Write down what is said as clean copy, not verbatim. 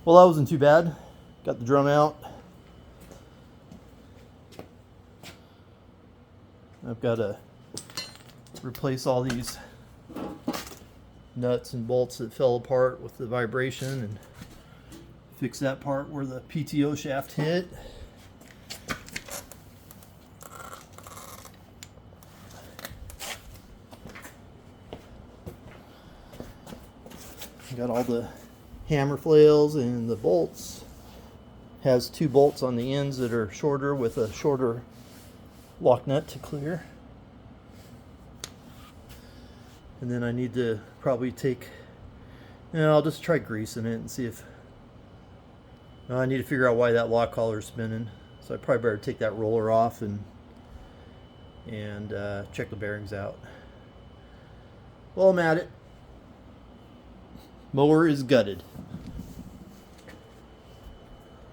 Well, that wasn't too bad. Got the drum out. I've got to replace all these nuts and bolts that fell apart with the vibration and fix that part where the PTO shaft hit. Got all the hammer flails and the bolts. Has 2 bolts on the ends that are shorter with a shorter lock nut to clear. And then I need to probably take, I'll just try greasing it and see if, I need to figure out why that lock collar is spinning. So I probably better take that roller off and check the bearings out. Well, I'm at it. Mower is gutted.